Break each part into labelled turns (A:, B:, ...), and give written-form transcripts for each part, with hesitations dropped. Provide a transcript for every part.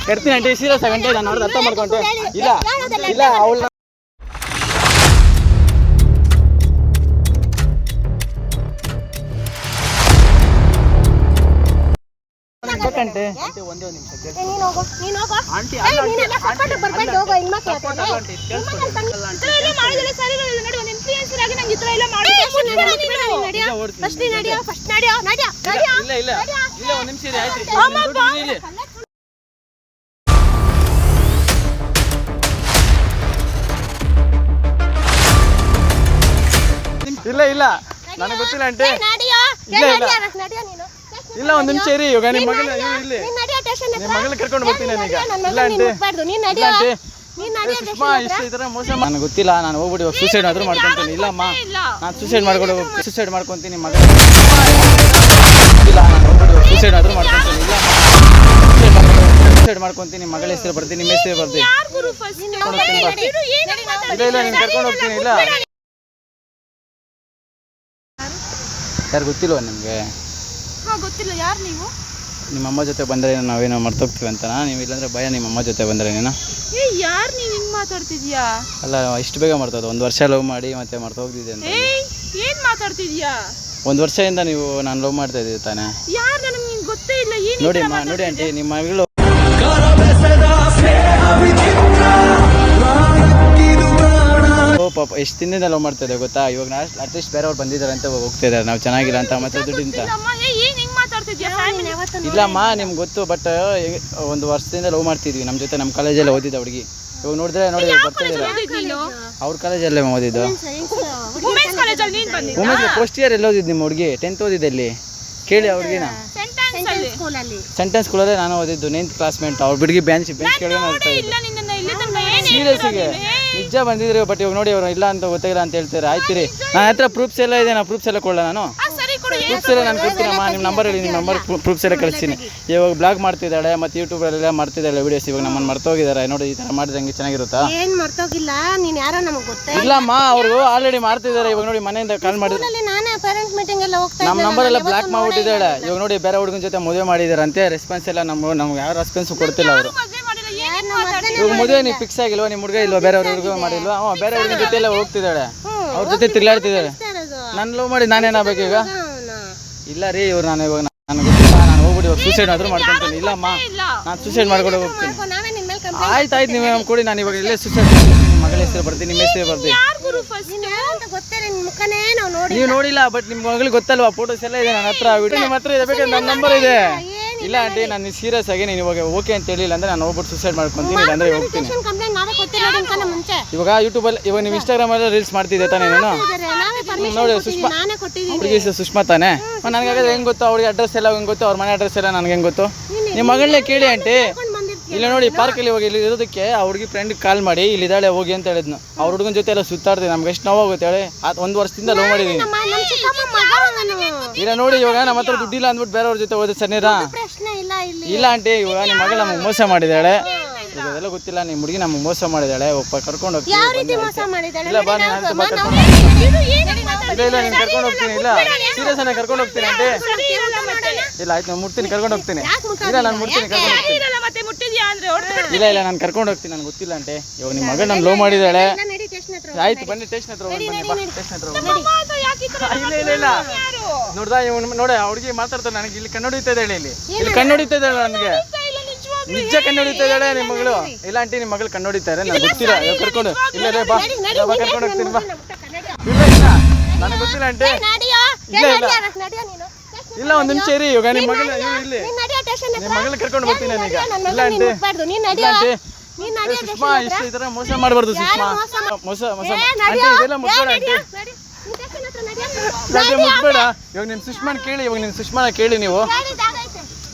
A: ಕಟ್ತೀನಿ aunty serious ಆಗಂಟೆ ನಾನು ನೋಡಿದ್ರೆ ಅರ್ಥ ಮಾಡ್ಕೊಂಡೆ ಇಲ್ಲ ಇಲ್ಲ ಅವಳು ಗಂಟೆ ಒಂದೇ ನಿಮಿಷ ಆಂಟಿ ಇಲ್ಲ ಇಲ್ಲ ಇಲ್ಲ ಒಂದು ನಿಮಿಷ ಇದೆ ಆಯ್ತು ಇಲ್ಲ ಇಲ್ಲ ನನಗೆ ಗೊತ್ತಿಲ್ಲ ಆಂಟಿ ಇಲ್ಲ ಇಲ್ಲ ಇಲ್ಲ ಒಂದು ನಿಮಿಷ ಇರಿ ಇವಾಗ ನಿಮ್ಮ ಮಗಳ ಇಲ್ಲಿ ನಿಮ್ಮ ಮಗಳ ಕರ್ಕೊಂಡು ಬರ್ತೀನಿ ನಾನೀಗ ಇಲ್ಲ ಆಂಟಿ ಸುಷ್ಮಾ ಇಷ್ಟು ಈ ಥರ ಮೋಸ ನನಗೆ ಗೊತ್ತಿಲ್ಲ ನಾನು ಹೋಗ್ಬಿಟ್ಟು ಇವಾಗ ಸೂಸೈಡ್ ಆದರೂ ಮಾಡ್ಕೊತೀನಿ ಇಲ್ಲಮ್ಮ ನಾನು ಸೂಸೈಡ್ ಮಾಡ್ಕೊತೀನಿ ಮಗಳ ಇಲ್ಲ ನಾನು ಹೋಗ್ಬಿಟ್ಟು ಸೂಸೈಡ್ ಆದರೂ ಮಾಡ್ಕೊತೀನಿ ಇಲ್ಲಮ್ಮ ಸೂಸೈಡ್ ಮಾಡ್ಕೊತೀನಿ ಮಗಳ ಹೆಸರು ಬರ್ತೀನಿ ನಿಮ್ಮ ಹೆಸರು ಬರ್ತೀನಿ ಇಲ್ಲ ಇಲ್ಲ ನೀನು ಕರ್ಕೊಂಡು ಹೋಗ್ತೀನಿ ಇಲ್ಲ ಯಾರು ಗೊತ್ತಿಲ್ವ ನಿಮಗೆ
B: ಗೊತ್ತಿಲ್ಲ ಯಾರು ನೀವು
A: ನಿಮ್ಮ ಅಮ್ಮ ಜೊತೆ ಬಂದರೆ ನಾವೇನೋ ಮರ್ತೋಗ್ತೀವಿ ಅಂತನಾ ನೀವು ಇಲ್ಲಾಂದ್ರೆ ಭಯ ನಿಮ್ಮ ಅಮ್ಮ ಜೊತೆ ಬಂದರೆ ನೀನು
B: ಯಾರು ನೀನು ಹಿಂಗೆ ಮಾತಾಡ್ತಿದ್ಯಾ
A: ಅಲ್ಲ ಇಷ್ಟು ಬೇಗ ಮರ್ತೋದು 1 ವರ್ಷ ಲವ್ ಮಾಡಿ ಮತ್ತೆ ಮರ್ತೋಗ್ತಿದ್ದೆ ಅಂತ
B: ಏನು ಮಾತಾಡ್ತಿದ್ಯಾ
A: 1 ವರ್ಷದಿಂದ ನೀವು ನಾನು ಲವ್ ಮಾಡ್ತಾ ಇದ್ದೀವಿ ತಾನೆ
B: ಯಾರು ನನಗೆ ನಿಂಗೆ ಗೊತ್ತೇ ಇಲ್ಲ ಏನು
A: ನೋಡಿ ನೋಡಿ ಆಂಟಿ ನಿಮ್ಮ ಮಗಳು ಪಾಪ ಎಷ್ಟು ದಿನದಿಂದ ಲವ್ ಮಾಡ್ತಾ ಇದೆ ಗೊತ್ತಾ ಇವಾಗ ಅಟ್ಲೀಸ್ಟ್ ಬೇರೆಯವ್ರು ಬಂದಿದ್ದಾರೆ ಅಂತ ಹೋಗ್ತಾ ಇದ್ದಾರೆ ನಾವು ಚೆನ್ನಾಗಿಲ್ಲ ಅಂತ ಮತ್ತೆ ದುಡ್ಡಿಂತ ಇಲ್ಲಮ್ಮ ನಿಮ್ಗೆ ಗೊತ್ತು ಬಟ್ 1 ವರ್ಷದಿಂದ ಲವ್ ಮಾಡ್ತಿದ್ವಿ ನಮ್ಮ ಜೊತೆ ನಮ್ಮ ಕಾಲೇಜಲ್ಲಿ ಓದಿದ್ದ ಹುಡುಗಿ ಇವಾಗ ನೋಡಿದ್ರೆ ನೋಡಿ ಬರ್ತಿದ್ದೀರ ಅವ್ರ ಕಾಲೇಜಲ್ಲೇ ಓದಿದ್ದು ವುಮೆನ್ಸ್ ಫಸ್ಟ್ ಇಯರ್ ಎಲ್ಲಿ ಓದಿದ್ದು ನಿಮ್ಮ ಹುಡುಗಿ 10th ಓದಿದ್ದು ಎಲ್ಲಿ ಕೇಳಿ ಅವ್ರಿಗಿನ ಸೆಂಟೆನ್ಸ್ ಸ್ಕೂಲಲ್ಲೇ ನಾನು ಓದಿದ್ದು 9th ಕ್ಲಾಸ್ಮೇಟ್ ಅವ್ರ ಬಿಡುಗಿ ಬೆಂಚ್ ಕೆಳಗೆ ಸೀರಿಯಸ್ಗೆ ನಿಜ ಬಂದಿದ್ರು ಬಟ್ ಇವಾಗ ನೋಡಿ ಅವರು ಇಲ್ಲ ಅಂತ ಗೊತ್ತಾಗಿಲ್ಲ ಅಂತ ಹೇಳ್ತಾರೆ ಆಯ್ತಿರಿ ನನ್ನ ಹತ್ರ ಪ್ರೂಫ್ಸ್ ಎಲ್ಲ ಇದೆ ನಾನು ಪ್ರೂಫ್ಸ್ ಎಲ್ಲ ಕೊಡಲ್ಲ ನಾನು ಪ್ರೂಫ್ಸ್ ಎಲ್ಲ ನಾನು ಕೊಡ್ತೀನಮ್ಮ ನಿಮ್ಮ ನಂಬರ್ ಹೇಳಿ ನಿಮ್ಮ ನಂಬರ್ ಪ್ರೂಫ್ಸ್ ಎಲ್ಲ ಕಳಿಸ್ತೀನಿ ಇವಾಗ ಬ್ಲಾಗ್ ಮಾಡ್ತಿದ್ದಾಳೆ ಮತ್ತು ಯೂಟ್ಯೂಬಲ್ಲೆಲ್ಲ ಮಾಡ್ತಿದ್ದಾಳೆ ವಿಡಿಯೋಸ್ ಇವಾಗ ನಮ್ಮನ್ನು ಮರ್ತೋಗಿದ್ದಾರೆ ನೋಡಿ ಈ ಥರ ಮಾಡಿದಂಗೆ ಚೆನ್ನಾಗಿರುತ್ತಾ
C: ಏನು ಮರ್ತೋಗಿಲ್ಲ ನೀನು ಯಾರೋ ನಮಗೆ ಗೊತ್ತೇ
A: ಇಲ್ಲಮ್ಮ ಅವರು ಆಲ್ರೆಡಿ ಮಾಡ್ತಿದ್ದಾರೆ ಇವಾಗ ನೋಡಿ ಮನೆಯಿಂದ ಕಾಲ್ ಮಾಡಿದ್ರು
C: ನಾನೇ ಪೇರೆಂಟ್ಸ್ ಮೀಟಿಂಗ್ ಎಲ್ಲ ಹೋಗ್ತಾ
A: ನಮ್ಮ ನಂಬರ್ ಎಲ್ಲ ಬ್ಲಾಕ್ ಮಾಡ್ಬಿಟ್ಟಿದ್ದಾಳೆ ಇವಾಗ ನೋಡಿ ಬೇರೆ ಹುಡುಗನ ಜೊತೆ ಮದುವೆ ಮಾಡಿದ್ದಾರೆ ಅಂತೆ ರೆಸ್ಪಾನ್ಸ್ ಎಲ್ಲ ನಮ್ಗೆ ಯಾವ ರೆಸ್ಪಾನ್ಸು ಕೊಡ್ತಿಲ್ಲ ಅವರು ಇವಾಗ ಮದುವೆ ನೀವು ಫಿಕ್ಸ್ ಆಗಿಲ್ವಾ ನಿಮ್ಮ ಹುಡುಗ ಇಲ್ವಾ ಬೇರೆ ಹುಡುಗ ಮಾಡಿಲ್ವಾ ಬೇರೆ ಹುಡುಗನ ಜೊತೆ ಎಲ್ಲ ಹೋಗ್ತಿದ್ದಾಳೆ ಅವ್ರ ಜೊತೆ ತಿರ್ಗಾಡ್ತಿದ್ದಾಳೆ ನಾನು ಲವ್ ಮಾಡಿ ನಾನೇನಾಗಬೇಕು ಈಗ ಇಲ್ಲ ರೀ ಇವ್ರು ನಾನು ಇವಾಗ ನನಗೆ ಗೊತ್ತಿಲ್ಲ ನಾನು ಹೋಗ್ಬಿಟ್ಟು ಇವಾಗ ಸೂಸೈಡ್ ಆದರೂ ಮಾಡ್ಕೊತೀನಿ ಇಲ್ಲಮ್ಮ ನಾನು ಸೂಸೈಡ್ ಮಾಡ್ಕೊಂಡು ಹೋಗ್ತೀನಿ ಆಯ್ತು ನೀವು ಕೊಡಿ ನಾನು ಇವಾಗ ಇಲ್ಲೇ ಸೂಸೈಡ್ ಮಾಡ್ತೀನಿ ಮಗಳ ಹೆಸರು ಬರ್ತೀನಿ ನಿಮ್ಮ ಹೆಸರು ಬರ್ತೀನಿ ನೀವು ನೋಡಿಲ್ಲ ಬಟ್ ನಿಮ್ಮ ಮಗಳಿಗೆ ಗೊತ್ತಲ್ವಾ ಫೋಟೋಸ್ ಎಲ್ಲ ಇದೆ ನನ್ನ ಹತ್ರ ನಿಮ್ಮ ಹತ್ರ ಇದೆ ಬೇಕಾದ್ರೆ ನನ್ನ ನಂಬರ್ ಇದೆ ಇಲ್ಲ ಆಂಟಿ ನಾನು ಸೀರಿಯಸ್ ಆಗಿ ನೀನು ಇವಾಗ ಓಕೆ ಅಂತ ಹೇಳಿಲ್ಲ ಅಂದ್ರೆ ನಾನು ಹೋಗ್ಬಿಟ್ಟು ಸೂಸೈಡ್ ಮಾಡ್ಕೊತೀನಿ ಇಲ್ಲ ಅಂದ್ರೆ ಹೋಗ್ತೀನಿ ಇವಾಗ ಯೂಟ್ಯೂಬಲ್ಲಿ ಇವಾಗ ನೀವು ಇನ್ಸ್ಟಾಗ್ರಾಮಲ್ಲಿ ರೀಲ್ಸ್ ಮಾಡ್ತಿದ್ದೆ ತಾನೇ ನಾನು ನೋಡಿ ಸುಷ್ಮಾ ಹುಡುಗಿ ಸುಷ್ಮಾ ತಾನೆ ನನಗಾದ್ರೆ ಹೆಂಗೆ ಗೊತ್ತು ಅವ್ರಿಗೆ ಅಡ್ರೆಸ್ ಎಲ್ಲ ಹೆಂಗೆ ಗೊತ್ತು ಅವ್ರ ಮನೆ ಅಡ್ರೆಸ್ ಎಲ್ಲ ನನಗೆ ಹೆಂಗೆ ಗೊತ್ತು ನಿಮ್ಮ ಮಗಳನ್ನೇ ಕೇಳಿ ಆಂಟಿ ಇಲ್ಲ ನೋಡಿ ಪಾರ್ಕಲ್ಲಿ ಹೋಗಿ ಇಲ್ಲಿ ಇರೋದಕ್ಕೆ ಆ ಹುಡುಗಿ ಫ್ರೆಂಡ್ಗೆ ಕಾಲ್ ಮಾಡಿ ಇಲ್ಲಿದ್ದಾಳೆ ಹೋಗಿ ಅಂತ ಹೇಳಿದ್ನು ಅವ್ರ ಹುಡುಗನ ಜೊತೆ ಎಲ್ಲ ಸುತ್ತಾಡ್ತೀನಿ ನಮ್ಗೆ ಎಷ್ಟು ನೋವಾಗುತ್ತೆ ಹೇಳಿ 1 ವರ್ಷದಿಂದ ಲವ್ ಮಾಡಿದ್ದೀನಿ ಇಲ್ಲ ನೋಡಿ ಇವಾಗ ನಮ್ಮ ಹತ್ರ ದುಡ್ಡಿಲ್ಲ ಅಂದ್ಬಿಟ್ಟು ಬೇರೆಯವ್ರ ಜೊತೆ ಹೋದ್ರೆ ಸನ್ನಿರಾ ಇಲ್ಲ ಆಂಟಿ ಇವಾಗ ನಿಮ್ಮ ಮಗಳು ನಮಗೆ ಮೋಸ ಮಾಡಿದ್ದಾಳೆ ಇದೆಲ್ಲ ಗೊತ್ತಿಲ್ಲ ನಿಮ್ಮ ಹುಡುಗಿ ನಮಗೆ ಮೋಸ ಮಾಡಿದ್ದಾಳೆ ಒಬ್ಬ ಕರ್ಕೊಂಡು ಹೋಗ್ತೀನಿ ಇಲ್ಲ ಬಾ ಇಲ್ಲ ಇಲ್ಲ ನೀನು ಕರ್ಕೊಂಡು ಹೋಗ್ತೀನಿ ಇಲ್ಲ ಸೀರಿಯಸ್ ನಾನು ಕರ್ಕೊಂಡು ಹೋಗ್ತೀನಿ ಆಂಟಿ ಇಲ್ಲ ಆಯ್ತು ನಾನು ಮುಟ್ತೀನಿ ಕರ್ಕೊಂಡು ಹೋಗ್ತೀನಿ ಇಲ್ಲ ನಾನು ಮುಟ್ತೀನಿ ಕರ್ಕೊಂಡು ಹೋಗ್ತೀನಿ ಇಲ್ಲ ಇಲ್ಲ ನಾನು ಕರ್ಕೊಂಡು ಹೋಗ್ತೀನಿ ನನಗೆ ಗೊತ್ತಿಲ್ಲ ಆಂಟಿ ಇವಾಗ ನಿಮ್ಮ ಮಗಳು ನಾನು ಲವ್ ಮಾಡಿದ್ದಾಳೆ ಆಯ್ತು ಬನ್ನಿ ಸ್ಟೇಷನ್ ಹತ್ರ ಹೋಗಿ ಬನ್ನಿ ಬಾ ಸ್ಟೇಷನ್ ಹತ್ರ ಹೋಗಿ ಇಲ್ಲ ಇಲ್ಲ ಇಲ್ಲ ನೋಡ್ದಾ ನೋಡಿ ಹುಡುಗಿ ಮಾತಾಡ್ತಾರೆ ನನಗೆ ಇಲ್ಲಿ ಕಣ್ಣೊಡಿತಾ ಇದ್ದಾಳೆ ಇಲ್ಲಿ ಕಣ್ಣೊಡಿತಾ ಇದ್ದಾಳೆ ನನಗೆ ನಿಜ ಕಣ್ಣೊಡಿತಾ ಇದ್ದಾಳೆ ನಿಮ್ಮ ಮಗಳು ಇಲ್ಲ ಆಂಟಿ ನಿಮ್ಮ ಮಗಳು ಕಣ್ಣೊಡಿತಾರೆ ನನಗೆ ಗೊತ್ತಿಲ್ಲ ಕರ್ಕೊಂಡು ಇಲ್ಲ ರೇ ಬಾ ಕರ್ಕೊಂಡು ಹೋಗ್ತೀನಿ ಬಾ ಇಲ್ಲ ಇಲ್ಲ ನನಗೆ ಗೊತ್ತಿಲ್ಲ ಆಂಟಿ ಇಲ್ಲ ಇಲ್ಲ ಇಲ್ಲ ಒಂದು ನಿಮಿಷ ಇರಿ ಇವಾಗ ನಿಮ್ಮ ಮಗಳು ಇಲ್ಲಿ ನಿಮ್ಮ ಮಗಳು ಕರ್ಕೊಂಡು ಬರ್ತೀನಿ ನಾನೀಗ ಇಲ್ಲ ಆಂಟಿ ಸುಷ್ಮಾ ಇಷ್ಟು ಈ ಥರ ಮೋಸ ಮಾಡಬಾರ್ದು ಸುಷ್ಮಾ ಮೋಸ ಆಂಟಿ ಇದೆಲ್ಲ ಮುಟ್ಬೇಡ ಆಂಟಿ ಮುಟ್ಬೇಡ ಇವಾಗ ನಿಮ್ಮ ಸುಷ್ಮಾನ ಕೇಳಿ ಇವಾಗ ನಿಮ್ಮ ಸುಷ್ಮಾನ ಕೇಳಿ ನೀವು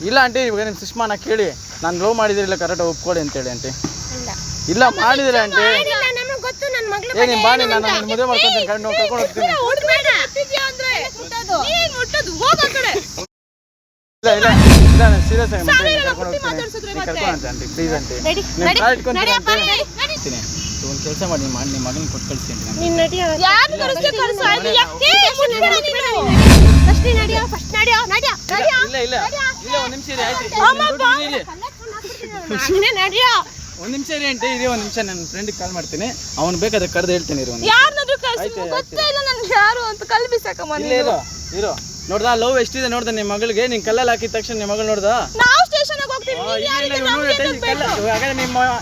A: ಇಲ್ಲ ಆಂಟಿ ಇವಾಗ ನಿಮ್ಮ ಸುಷ್ಮಾನ ಕೇಳಿ ನಾನು ಲವ್ ಮಾಡಿದಿರಿಲ್ಲ ಕರೆಕ್ಟಾಗಿ ಒಪ್ಕೊಳ್ಳಿ ಅಂತೇಳಿ ಆಂಟಿ ಇಲ್ಲ ಮಾಡಿದಿರ ಆಂಟಿ ಏ ನಿಮ್ಮ ಬಾನಿ ನಾನು ಮದುವೆ ಮಾಡ್ಕೊತೀನಿ ಕರ್ಕೊಂಡು ಹೋಗ್ತೀನಿ ಇಲ್ಲ ಇಲ್ಲ ಇಲ್ಲ ನಾನು ಸೀರಿಯಸ್ ಆಗಿ ಕರ್ಕೊಂಡು ಹೋಗ್ತೀನಿ ಕರ್ಕೊಂಡು ಆಂಟಿ ಪ್ಲೀಸ್ ಆಂಟಿ ನೀವು ಕಾರ್ ಇಟ್ಕೊಂತೀನಿ ಒಂದು ಕೆಲಸ ಮಾಡಿ ನಿಮ್ಮ ಮಗನ ಕೊಟ್ಟು ಕಳಿಸಿ ಇಲ್ಲ ಇಲ್ಲ ಇಲ್ಲ ಒಂದ್ ನಿಮಿಷ ಇರಿ ಆಯ್ತು
C: ನಡಿಯೋ
A: ಒಂದ್ ನಿಮಿಷ ಇರಿ ಆಂಟಿ ಇರಿ ಒಂದ್ ನಿಮಿಷ ನನ್ನ ಫ್ರೆಂಡಿಗೆ ಕಾಲ್ ಮಾಡ್ತೀನಿ ಅವ್ನು ಬೇಕಾದ್ರೆ ಕರೆದು ಹೇಳ್ತೀನಿ ಇರು
B: ಯಾರನ್ನಾದ್ರೂ ಕಳ್ಸಿ ಗೊತ್ತೇ ಇಲ್ಲ ನನ್ಗೆ ಯಾರು ಅಂತ ಕಲ್ಲು ಬಿಸಾಕಮ್ಮ
A: ಇಲ್ಲ ಇರೋ ನೋಡ್ದಾ ಲವ್ ಎಷ್ಟಿದೆ ನೋಡ್ದ ನಿಮ್ಮ ಮಗಳಿಗೆ ನೀನ್ ಕಲ್ಲಲ್ಲಿ ಹಾಕಿದ ತಕ್ಷಣ ನಿಮ್ಮ ಮಗಳು ನೋಡ್ದ
B: ನಾವು ಸ್ಟೇಷನ್ ಹೋಗ್ತೀವಿ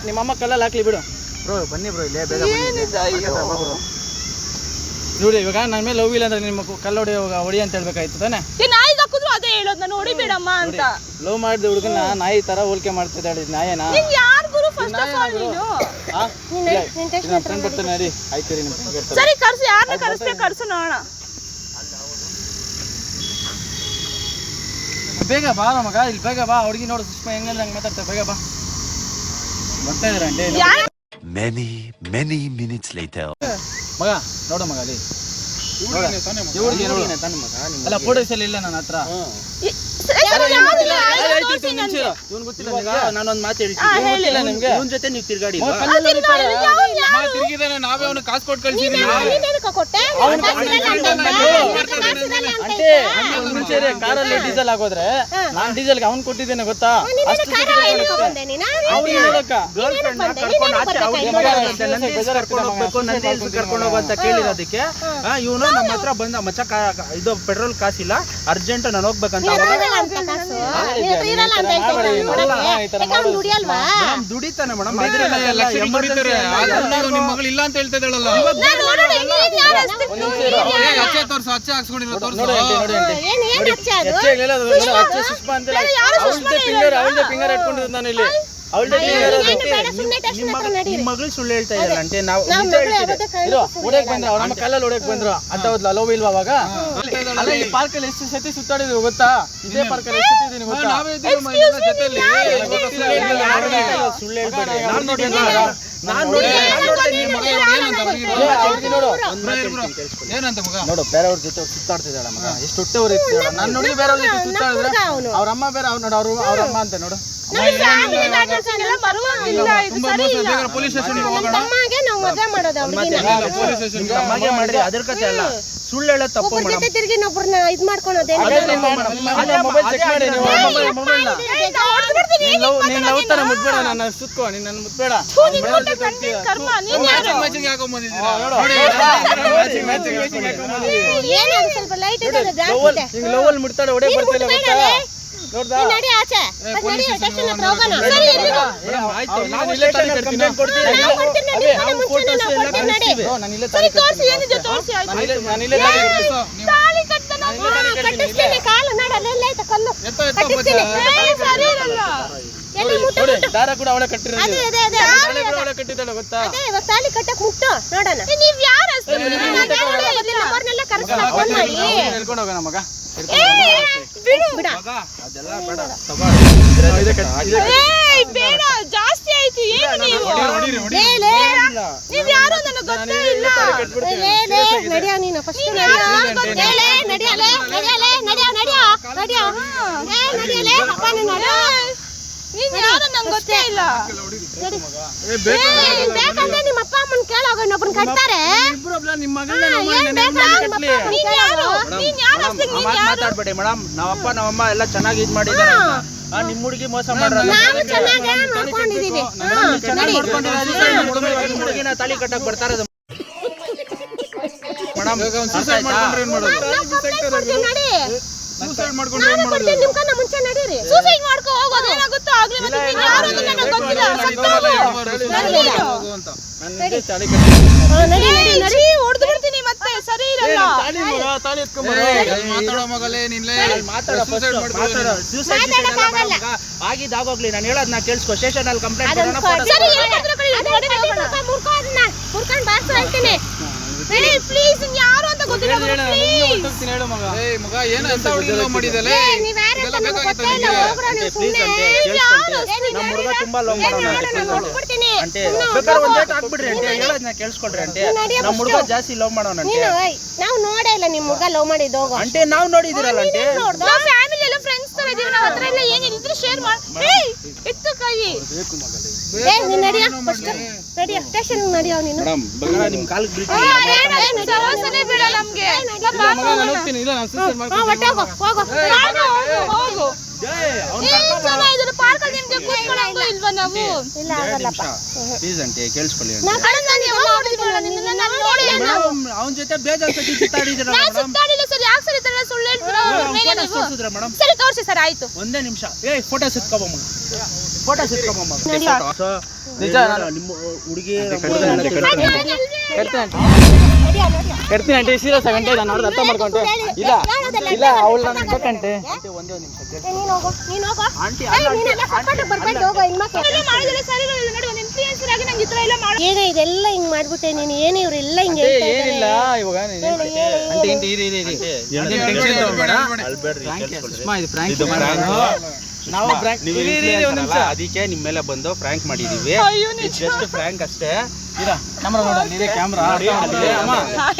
A: ನಿಮ್ಮ ಅಮ್ಮ ಕಲ್ಲಲ್ಲಿ ಹಾಕ್ಲಿ ಬಿಡು ಬ್ರೋ ಬನ್ನಿ ಬ್ರೋ ಇಲ್ಲೇ ಬೇಗ ನೋಡಿ ಇವಾಗ ನನ್ನ ಮೇಲೆ ಲವ್ ಇಲ್ಲ ಅಂದ್ರೆ ನಿಮ್ಮ ಕಲ್ಲು ಹೊಡಿ ಅಂತ ಹೇಳ್ಬೇಕಾಯ್ತು ತಾನೆ
B: ನಾಯಿಗೆ ಹಾಕಿದ್ರು ಅದೇ ಹೇಳೋದು ನಾನು ಹೊಡಿಬೇಡಮ್ಮ ಅಂತ
A: ಲವ್ ಮಾಡಿದ ಹುಡುಗನ ನಾಯಿ ತರ ಹೋಲಿಕೆ ಮಾಡ್ತಿದ್ದಾಳೆ ನಾಯೇನಾ
B: ಯಾರು ಗುರು ಫಸ್ಟ್ ಆಫ್ ಆಲ್ ನೀನು
A: ನನ್ನ ಫ್ರೆಂಡ್ ಬರ್ತಾನೆ ನಡಿ ಆಯ್ತು ರೀ ನಿಮ್ಮ ಫ್ರೆಂಡ್ ಬರ್ತಾನೆ
B: ಸರಿ ಕರ್ಸಿ ಯಾರನ್ನ ಕರೆಸ್ತೆ ಕರ್ಸು ನೋಡೋಣ
A: ಬೇಗ ಬಾ ಮಗ ಇಲ್ಲಿ ಬೇಗ ಬಾ ಹುಡುಗಿ ನೋಡು ಸುಷ್ಮಾ ಹೆಂಗಂದ್ರೆ ಹಂಗೆ ಮಾತಾಡ್ತಾರೆ ಬೇಗ ಬಾ ಬರ್ತಾ ಇದಾರೆ ಆಂಟಿ
D: many minutes later
A: ಮಗ ನೋಡು ಮಗ ಅಲ್ಲಿ ಅಲ್ಲ ಫೋಟೋಸ್ ಎಲ್ಲ ಇಲ್ಲ ನನ್ನ ಹತ್ರ ಇವನ್ ಗೊತ್ತಿಲ್ಲ ನಾನೊಂದ್ ಮಾತು ಹೇಳ್ತೀನಿ ನಿಮ್ಗೆ ಇವನ್ ಜೊತೆ ನೀವು ತಿರ್ಗಾಡಿ ತಿರುಗಿದಾನೆ ನಾವೇ ಅವ್ನು ಕಾಸು ಕೊಟ್ಟು ಕಳ್ಸಿದೀವಿ ಕಾರಲ್ಲಿ ಡೀಸೆಲ್ ಹಾಕೋದ್ರೆ ನಾನ್ ಡೀಸೆಲ್ಗೆ ಅವ್ನ್ ಕೊಟ್ಟಿದ್ದೇನೆ ಗೊತ್ತಾ
E: ಕರ್ಕೊಂಡು ಹೋಗು ಅಂತ ಕೇಳಿರೋದಕ್ಕೆ ಇವನು ನಮ್ಮ ಹತ್ರ ಬಂದ ಮಚ್ಚ ಇದು ಪೆಟ್ರೋಲ್ ಕಾಸಿಲ್ಲ ಅರ್ಜೆಂಟ್ ನಾನು ಹೋಗ್ಬೇಕಂತ ದುಡಿತಾನೆ ಮೇಡಮ್
F: ನಿಮ್ ಮಗಳು ಇಲ್ಲ ಅಂತ ಹೇಳ್ತಾ ಇದ್ದಾಳಲ್ಲ ಅಚ್ಚೆ ಹಾಕ್ಸ್ಕೊಂಡಿರೋ
A: ಫಿಂಗರ್ ಇಟ್ಕೊಂಡಿದ್ದು ನಾನು ಇಲ್ಲಿ
E: ಮಗಳು ಸುಳ್ಳು ಹೇಳ್ತಾ ಇದ್ದಾರೆ ಅಂತೆ ನಾವು
A: ಹೊಡಕ್ ಬಂದ್ರು ಅವ್ರ ನಮ್ಮ ಕಲ್ಲಲ್ಲಿ ಹೊಡಕ್ ಬಂದ್ರು ಅಂತ ಹೋದ್ಲ ಲವ್ ಇಲ್ವಾ ಅವಾಗ ಅಲ್ಲ ಈ ಪಾರ್ಕ್ ಅಲ್ಲಿ ಎಷ್ಟು ಸತಿ ಸುತ್ತಾಡಿದ್ವಿ ಗೊತ್ತಾ ಇದೇ ಪಾರ್ಕ್ ಅಲ್ಲಿ ಎಷ್ಟು ಸತಿ ಗೊತ್ತಾ
E: ಸುಳ್ಳು ಹೇಳ್ಬೇಡಿ
F: ಏನಂತ ಮಗ
A: ನೋಡು ಬೇರೆಯವ್ರ ಜೊತೆ ಸುತ್ತಾಡ್ತಿದ್ದಾಳ ಮಗ ಎಷ್ಟು ಹೊಟ್ಟೆವ್ರು ಇರ್ತಿದ್ದಾಳ ನಾನು ನೋಡಿ ಬೇರೆಯವ್ರ ಜೊತೆ ಸುತ್ತಾಡಿದ್ರೆ ಅವ್ರ ಅಮ್ಮ ಬೇರೆ ಅವ್ರು ನೋಡು ಅವ್ರ ಅಮ್ಮ ಅಂತ ನೋಡು
F: ಪೊಲೀಸ್ ಸ್ಟೇಷನ್
E: ಮಾಡ್ರಿ ಅದ್ರ ಕತೆ ಅಲ್ಲ ಸುಳ್ಳು ಹೇಳೋದು ತಪ್ಪು ಮೇಡಮ್
C: ತಿರ್ಗಿ ಇನ್ನೊಬ್ರನ್ನ ಇದ್ ಮಾಡ್ಕೊಳೋದೇ
A: ಮೊಬೈಲ್ ಚೆಕ್ ಮಾಡಿ ನೀನ್ ಲವ್ ತರ ಮುದ್ಬೇಡ ನನ್ನ ಸುತ್ಕೋ ನೀನ್ ನನ್ನ ಮುದ್ಬೇಡ
F: ಮ್ಯಾಚಿಂಗ್ ಹಾಕೊಂಡ್ಬಂದಿದ್ದೀರಾ
C: ಏನಾದ್ರು ಸ್ವಲ್ಪ ಲೈಟ್ ಇದೆ
A: ಲವ್ ಅಲ್ಲಿ ಮುಡ್ತಾಳೆ ಹೊಡೆ ಬರ್ತಿಲ್ಲ ಗೊತ್ತಾ ನೋಡ್ದಾ
C: ನಡಿ ಆಚೆ ನಡಿ ಸ್ಟೇಷನ್ ಹತ್ರ ಹೋಗೋಣ
A: ದಾರ ಕೂಡ ಅವಳೆ ಕಟ್ಟಿರೋದು ಕಟ್ಟಿದ್ದಾಳೆ ಗೊತ್ತಾ
C: ತಾಳಿ ಕಟ್ಟಕ್ ಮುಟ್ಟು ನೋಡೋಣ ನೀವ್ ಯಾರು
A: ಹೇಳ್ಕೊಂಡು ಹೋಗೋಣ ಮಗ
B: ಬೇಡ ಜಾಸ್ತಿ ಆಯ್ತು ಏನು ನೀವ್ ಯಾರು ನನಗೆ ಗೊತ್ತೇ ಇಲ್ಲ
C: ನಡಿಯ ನೀನು ಫಸ್ಟ್
B: ನೀನ್ ಯಾರು ನಂಗೆ ಗೊತ್ತೇ ಇಲ್ಲ
C: ಬೇಕಂದ್ರೆ ನಿಮ್ಮ ಅಪ್ಪ ಅಮ್ಮನ್ ಕೇಳೋಗ ಇನ್ನೊಬ್ರನ್ನ ಕಟ್ತಾರೆ
E: ಮಾತಾಡ್ಬೇಡಿ ಮೇಡಮ್ ನಾವಪ್ಪ ನಾವಮ್ಮ ಎಲ್ಲ ಚೆನ್ನಾಗಿ ಇದ್ ಮಾಡಿದಾರೆ ನಿಮ್ ಹುಡುಗಿ ಮೋಸ ಮಾಡ್ರಲ್ಲ ಹುಡುಗಿನ ತಾಳಿ ಕಟ್ಟಕ್ ಬರ್ತಾರೆ ಮೇಡಮ್
F: ಸೂಸೈಡ್ ಮಾಡ್ಕೊಂಡ್ರೆ ಏನ್ ಮಾಡೋದು ಸೂಸೈಡ್ ಮಾಡ್ಕೊಂಡ್ರೆ ಏನ್ ಮಾಡೋದು
C: ಮುಂಚೆ ನಡೀರಿ
B: ಸೂಸೈಡ್ ಮಾಡ್ಕೊ ಹೋಗೋದು ಏನಾಗುತ್ತೋ ಆಗ್ಲಿ ಮತ್ತೆ ನೀನ್ ಯಾರು ಅಂತ ನನಗೆ ಗೊತ್ತಿಲ್ಲ ಹೊಡೆದು ಬಿಡ್ತೀನಿ ಮತ್ತೆ ಸರಿ ಇರಲ್ಲ
F: ಮಾತಾಡೋ ಮಗಲೇ ನಿನ್ಲೆ
E: ಆಗಿದ್ದಾಗೋಗ್ಲಿ ನಾನು ಹೇಳೋದ್ ನಾ ಕೇಳಿಸ್ಕೊ ಸ್ಟೇಷನ್ ಅಲ್ಲಿ ಕಂಪ್ಲೇಂಟ್
B: ಪ್ಲೀಸ್ ಯಾರು ಅಂತ ಗೊತ್ತಿಲ್ಲ
A: ಹೇಳು ಮಗ
F: ಮಗ ಏನ್ ಅಂತ ಹುಡುಗಿ ಮಾಡಿದಲ್ಲ
E: ನಮ್ಮ ಹುಡುಗ ತುಂಬಾ ಲವ್ ಮಾಡೋಣ ಅಂತೆ ಬೇಕಾದ್ರೆ ಒಂದ್ ಡೇಟ್ ಹಾಕ್ಬಿಡ್ರಿ ಅಂತೆ ಹೇಳೋದ್ ನಾ ಕೇಳಿಸ್ಕೊಳ್ರಿ ಅಂತೆ ನಮ್ಮ ಹುಡುಗ ಜಾಸ್ತಿ ಲವ್ ಮಾಡೋಣ ಅಂತೆ
C: ನಾವು ನೋಡೇ ಇಲ್ಲ ನಿಮ್ ಹುಡುಗ ಲವ್ ಮಾಡಿದ್ದು ಹೋಗೋ
E: ಅಂತೆ ನಾವು ನೋಡಿದಿರಲ್ಲ ಅಂತೆ
B: ನಾವು ಫ್ಯಾಮಿಲಿ ಎಲ್ಲ ಫ್ರೆಂಡ್ಸ್ ತರ ಇದೀವಿ ನಾವು ಹತ್ರ ಎಲ್ಲ ಏನಿದ್ರು ಶೇರ್ ಮಾಡಿ ಎತ್ತು ಕೈ ಮಾಡಿ.
C: ನೀನ್ ನಡಿಯ ಫಸ್ಟ್ ನಡಿಯ ಸ್ಟೇಷನ್ ನಡಿಯೋ ನೀನು
E: ನಿಮ್ ಕಾಲಿಗೆ ಬೀಳ್ತೀನಿ.
B: ಸವಾಸನೆ ಬೇಡ ನಮ್ಗೆ.
A: ನಾನು ಹೋಗ್ತೀನಿ. ಇಲ್ಲ ನಾನು ಸಿಸ್ಟರ್ ಮಾಡ್ಕೊಂಡು
C: ಹೋಗು
B: ಹೋಗು. ಏನ್ ಜನ ಇದ್ರು ಪಾರ್ಕಲ್ಲಿ ನಿಮ್ಗೆ ಕೂತ್ಕೊಳ್ಳಂಗೂ ಇಲ್ವಾ ನಾವು?
C: ಇಲ್ಲ ಆಗಲ್ಲಪ್ಪ
E: ಪ್ಲೀಸ್ ಆಂಟಿ ಕೇಳಿಸ್ಕೊಳ್ಳಿ ಆಂಟಿ.
B: ನಾನು ಯಾವಾಗ ನೋಡಿದ್ರಲ್ಲ ನಿನ್ನ? ನಾನು ನೋಡಿಲ್ಲ.
E: ಅವನ ಜೊತೆ ಬೇಜಾನ್ ಸತಿ ಸುತ್ತಾಡಿದಿರ
B: ನಾನು ಸುತ್ತಾಡಿಲ್ಲ ಸರ್. ಯಾಕೆ ಸರ್ ಈ ತರ ಸುಳ್ಳು ಹೇಳ್ತೀರಾ? ಮೇಲೆ ನೀವು
E: ತೋರಿಸಿದ್ರ ಮೇಡಮ್?
B: ಸರಿ ತೋರಿಸಿ ಸರ್. ಆಯ್ತು
E: ಒಂದೇ ನಿಮಿಷ. ಫೋಟೋ ಸಿತ್ಕೊಬಮ್ಮ.
A: ನಿಜ
E: ನಿಮ್ಮ ಹುಡುಗಿ
A: ಕಟ್ತೀನಿ ಆಂಟಿ. ಸೀರಿಯಸ್ ಆಗಂಟೆ ನಾನು ಅವ್ರದ್ದು ಅರ್ಥ ಮಾಡ್ಕೊಂಡೆ. ಇಲ್ಲ ಇಲ್ಲ ಅವಳು ನಾನು ಬೇಕಂತೆ.
C: ನೀನ್ ಹೋಗೋ
E: ಆಂಟಿ
C: ಬರ್ಬೇಕು ಹೋಗೋ ಹೆಣ್ಮಕ್ಳು
B: ಎಲ್ಲ ಮಾಡಿದ್ರೆ ಸರಿ ಇರಲ್ಲ ನೋಡಿ. ಒಂದು ಇನ್ಫ್ಲುಯೆನ್ಸರ್ ಆಗಿ ನಂಗೆ ಈ ತರ ಎಲ್ಲ ಮಾಡಿ
C: ಏನೇ ಇದೆಲ್ಲ ಹಿಂಗ್ ಮಾಡ್ಬಿಟ್ಟೆ ನೀನು. ಏನೇ ಇವ್ರೆಲ್ಲ ಹಿಂಗ್ ಹೇಳ್ತಾ
A: ಏನಿಲ್ಲ
C: ಇದ್ದಾರೆ.
A: ಇವಾಗ ಆಂಟಿ ಇಂಟಿ ಇರಿ ಟೆನ್ಷನ್ ತಗೋಬೇಡ.
E: ಅಲ್ಬೇಡ್ರಿ
A: ಸುಮ್ಮನೆ ಇದು ಫ್ರ್ಯಾಂಕ್ ನಾವು
E: ಅದಕ್ಕೆ ನಿಮ್ಮ ಮೇಲೆ ಬಂದು ಫ್ರ್ಯಾಂಕ್ ಮಾಡಿದೀವಿ. ಜಸ್ಟ್ ಫ್ರ್ಯಾಂಕ್ ಅಷ್ಟೇ.
A: ಕ್ಯಾಮ್ರಾ ನೋಡಲ್ಲಿ ಇದೆ ಕ್ಯಾಮ್ರಾ. ಅಮ್ಮ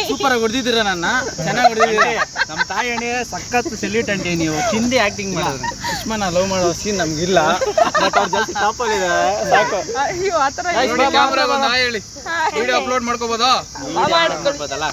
A: ಸೂಪರ್ ಆಗಿ ಹೊಡೆದಿದ್ದೀರ ನನ್ನ. ಚೆನ್ನಾಗಿ ಹೊಡೆದಿದ್ದೀರ.
E: ನಮ್ಮ ತಾಯಿ ಅಣ್ಣೆ ಸಖತ್ ಸೆಲ್ಯೂಟ್ ಅಂಟಿ. ನೀವು ಚಿಂದಿ ಆಕ್ಟಿಂಗ್ ಮಾಡೋದು.
A: ಸುಷ್ಮಾ ಲವ್ ಮಾಡೋ ಸೀನ್ ನಮ್ಗಿಲ್ಲ. ಬಟ್ ಅವ್ರು ಜಾಸ್ತಿ ಟಾಪಲ್ಲಿದೆ. ಸಾಕು.
B: ಅಯ್ಯೋ ಆತರ
F: ಕ್ಯಾಮ್ರಾ ಬಂದ ಹೇಳಿ ವಿಡಿಯೋ ಅಪ್ಲೋಡ್ ಮಾಡ್ಕೋಬೋದಾ?
E: ಮಾಡ್ಬೋದಲ್ಲ?